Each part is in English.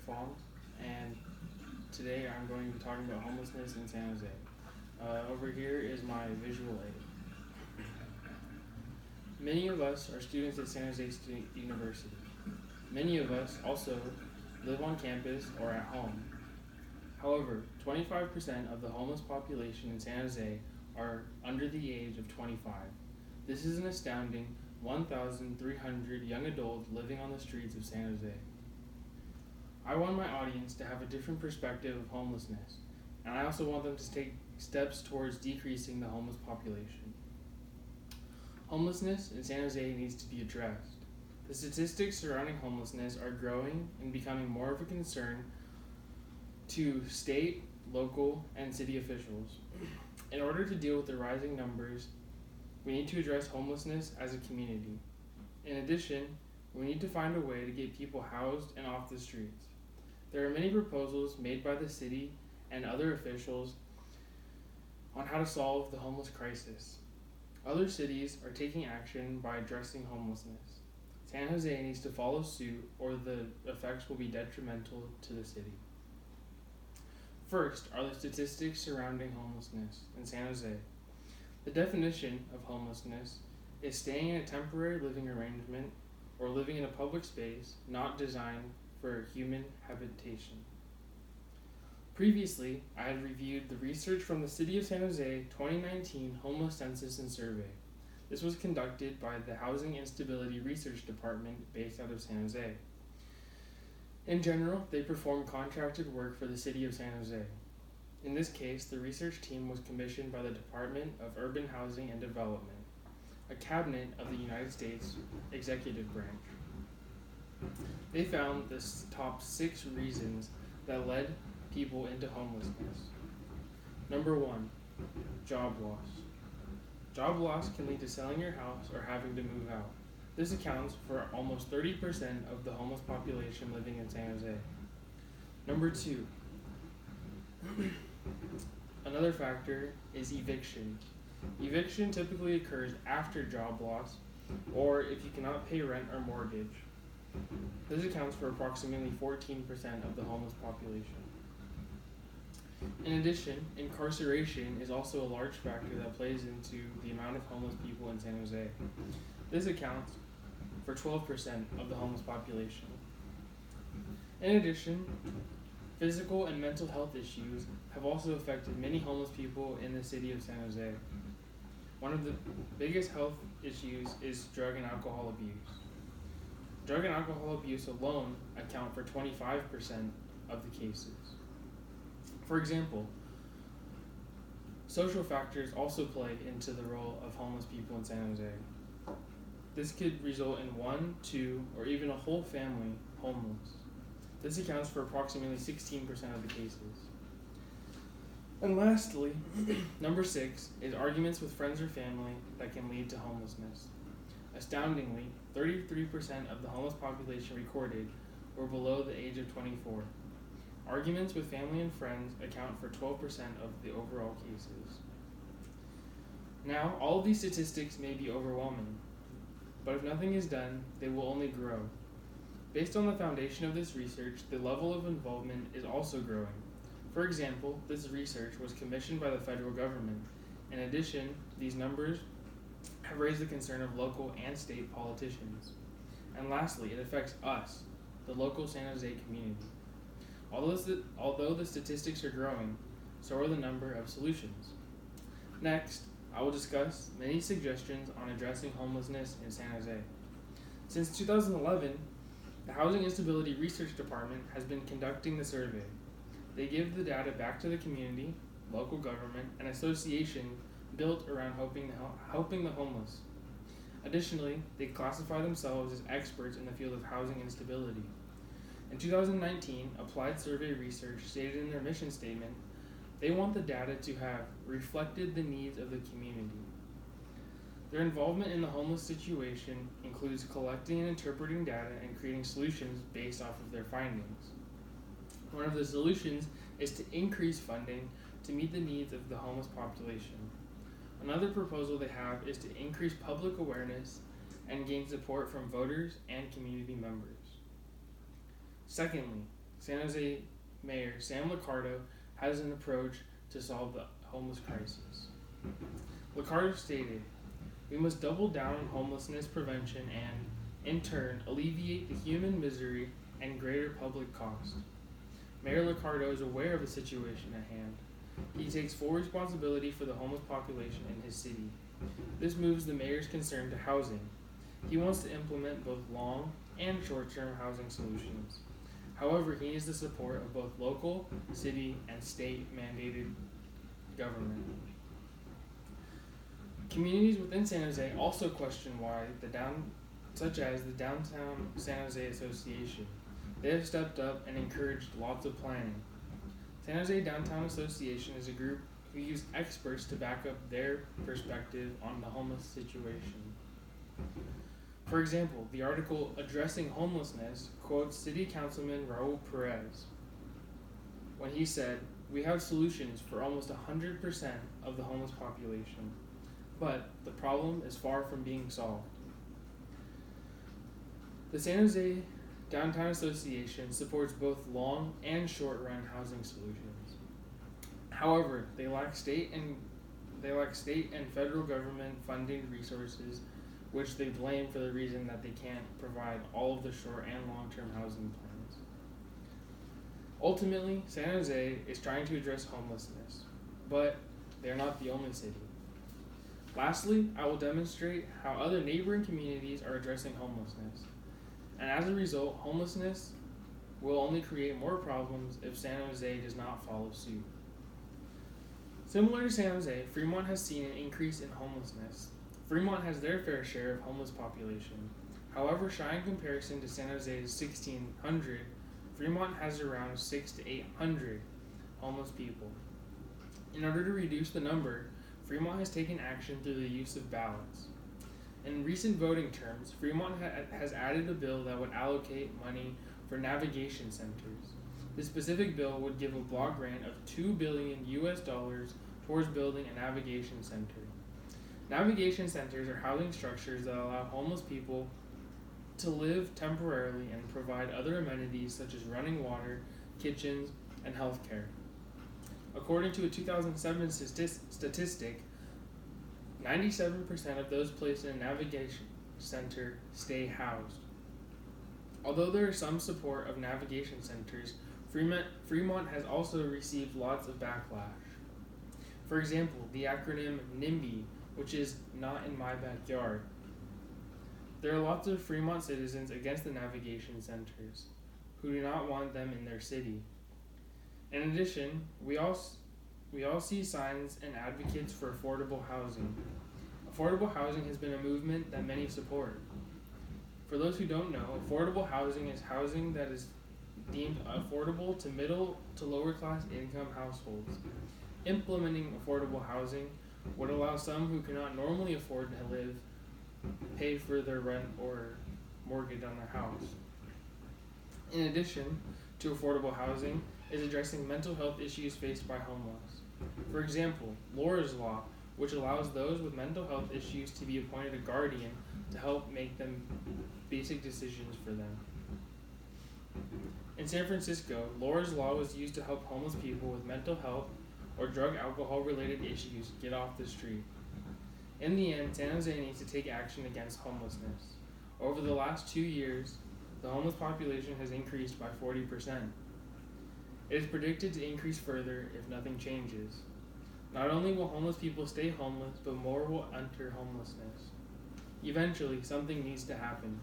Fong, and today I'm going to be talking about homelessness in San Jose. Over here is my visual aid. Many of us are students at San Jose State University. Many of us also live on campus or at home. However, 25% of the homeless population in San Jose are under the age of 25. This is an astounding 1,300 young adults living on the streets of San Jose. I want my audience to have a different perspective of homelessness, and I also want them to take steps towards decreasing the homeless population. Homelessness in San Jose needs to be addressed. The statistics surrounding homelessness are growing and becoming more of a concern to state, local, and city officials. In order to deal with the rising numbers, we need to address homelessness as a community. In addition, we need to find a way to get people housed and off the streets. There are many proposals made by the city and other officials on how to solve the homeless crisis. Other cities are taking action by addressing homelessness. San Jose needs to follow suit, or the effects will be detrimental to the city. First are the statistics surrounding homelessness in San Jose. The definition of homelessness is staying in a temporary living arrangement or living in a public space not designed for human habitation. Previously, I had reviewed the research from the City of San Jose 2019 Homeless Census and Survey. This was conducted by the Housing Instability Research Department based out of San Jose. In general, they perform contracted work for the City of San Jose. In this case, the research team was commissioned by the Department of Urban Housing and Development, a cabinet of the United States executive branch. They found the top 6 reasons that led people into homelessness. Number 1, job loss. Job loss can lead to selling your house or having to move out. This accounts for almost 30% of the homeless population living in San Jose. Number 2, another factor is eviction. Eviction typically occurs after job loss or if you cannot pay rent or mortgage. This accounts for approximately 14% of the homeless population. In addition, incarceration is also a large factor that plays into the amount of homeless people in San Jose. This accounts for 12% of the homeless population. In addition, physical and mental health issues have also affected many homeless people in the city of San Jose. One of the biggest health issues is drug and alcohol abuse. Drug and alcohol abuse alone account for 25% of the cases. For example, social factors also play into the role of homeless people in San Jose. This could result in 1, 2, or even a whole family homeless. This accounts for approximately 16% of the cases. And lastly, number 6 is arguments with friends or family that can lead to homelessness. Astoundingly, 33% of the homeless population recorded were below the age of 24. Arguments with family and friends account for 12% of the overall cases. Now, all of these statistics may be overwhelming, but if nothing is done, they will only grow. Based on the foundation of this research, the level of involvement is also growing. For example, this research was commissioned by the federal government. In addition, these numbers have raised the concern of local and state politicians. And lastly, it affects us, the local San Jose community. Although the statistics are growing, so are the number of solutions. Next, I will discuss many suggestions on addressing homelessness in San Jose. Since 2011, the Housing Instability Research Department has been conducting the survey. They give the data back to the community, local government, and association built around helping the homeless. Additionally, they classify themselves as experts in the field of housing instability. In 2019, Applied Survey Research stated in their mission statement, they want the data to have reflected the needs of the community. Their involvement in the homeless situation includes collecting and interpreting data and creating solutions based off of their findings. One of the solutions is to increase funding to meet the needs of the homeless population. Another proposal they have is to increase public awareness and gain support from voters and community members. Secondly, San Jose Mayor Sam Liccardo has an approach to solve the homeless crisis. Liccardo stated, "We must double down on homelessness prevention and, in turn, alleviate the human misery and greater public cost." Mayor Liccardo is aware of the situation at hand. He takes full responsibility for the homeless population in his city. This moves the mayor's concern to housing. He wants to implement both long and short-term housing solutions. However, he needs the support of both local, city, and state-mandated government. Communities within San Jose also question why such as the Downtown San Jose Association. They have stepped up and encouraged lots of planning. San Jose Downtown Association is a group who use experts to back up their perspective on the homeless situation. For example, the article Addressing Homelessness quotes City Councilman Raul Perez when he said, "We have solutions for almost 100% of the homeless population, but the problem is far from being solved." The San Jose Downtown Association supports both long and short-run housing solutions. However, they lack state and federal government funding resources, which they blame for the reason that they can't provide all of the short and long-term housing plans. Ultimately, San Jose is trying to address homelessness, but they're not the only city. Lastly, I will demonstrate how other neighboring communities are addressing homelessness. And as a result, homelessness will only create more problems if San Jose does not follow suit. Similar to San Jose, Fremont has seen an increase in homelessness. Fremont has their fair share of homeless population. However, shy in comparison to San Jose's 1,600, Fremont has around 600 to 800 homeless people. In order to reduce the number, Fremont has taken action through the use of ballots. In recent voting terms, Fremont has added a bill that would allocate money for navigation centers. This specific bill would give a block grant of $2 billion towards building a navigation center. Navigation centers are housing structures that allow homeless people to live temporarily and provide other amenities such as running water, kitchens, and healthcare. According to a 2007 statistic, 97% of those placed in a navigation center stay housed. Although there is some support of navigation centers, Fremont has also received lots of backlash. For example, the acronym NIMBY, which is Not in My Backyard. There are lots of Fremont citizens against the navigation centers who do not want them in their city. In addition, we all see signs and advocates for affordable housing. Affordable housing has been a movement that many support. For those who don't know, affordable housing is housing that is deemed affordable to middle to lower class income households. Implementing affordable housing would allow some who cannot normally afford to live pay for their rent or mortgage on their house. In addition to affordable housing, is addressing mental health issues faced by homeless. For example, Laura's Law, which allows those with mental health issues to be appointed a guardian to help make them basic decisions for them. In San Francisco, Laura's Law was used to help homeless people with mental health or drug alcohol related issues get off the street. In the end, San Jose needs to take action against homelessness. Over the last 2 years, the homeless population has increased by 40%. It is predicted to increase further if nothing changes. Not only will homeless people stay homeless, but more will enter homelessness. Eventually, something needs to happen.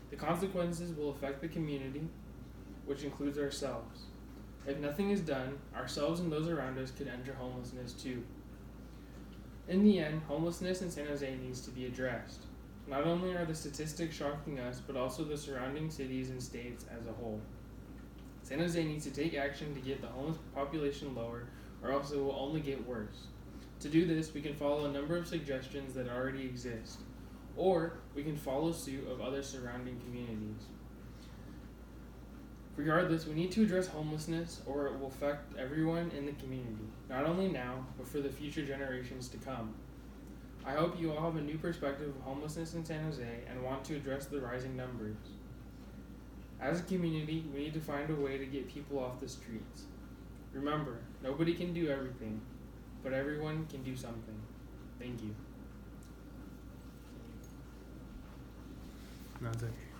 The consequences will affect the community, which includes ourselves. If nothing is done, ourselves and those around us could enter homelessness too. In the end, homelessness in San Jose needs to be addressed. Not only are the statistics shocking us, but also the surrounding cities and states as a whole. San Jose needs to take action to get the homeless population lower, or else it will only get worse. To do this, we can follow a number of suggestions that already exist, or we can follow suit of other surrounding communities. Regardless, we need to address homelessness, or it will affect everyone in the community, not only now, but for the future generations to come. I hope you all have a new perspective of homelessness in San Jose and want to address the rising numbers. As a community, we need to find a way to get people off the streets. Remember, nobody can do everything, but everyone can do something. Thank you. That's okay.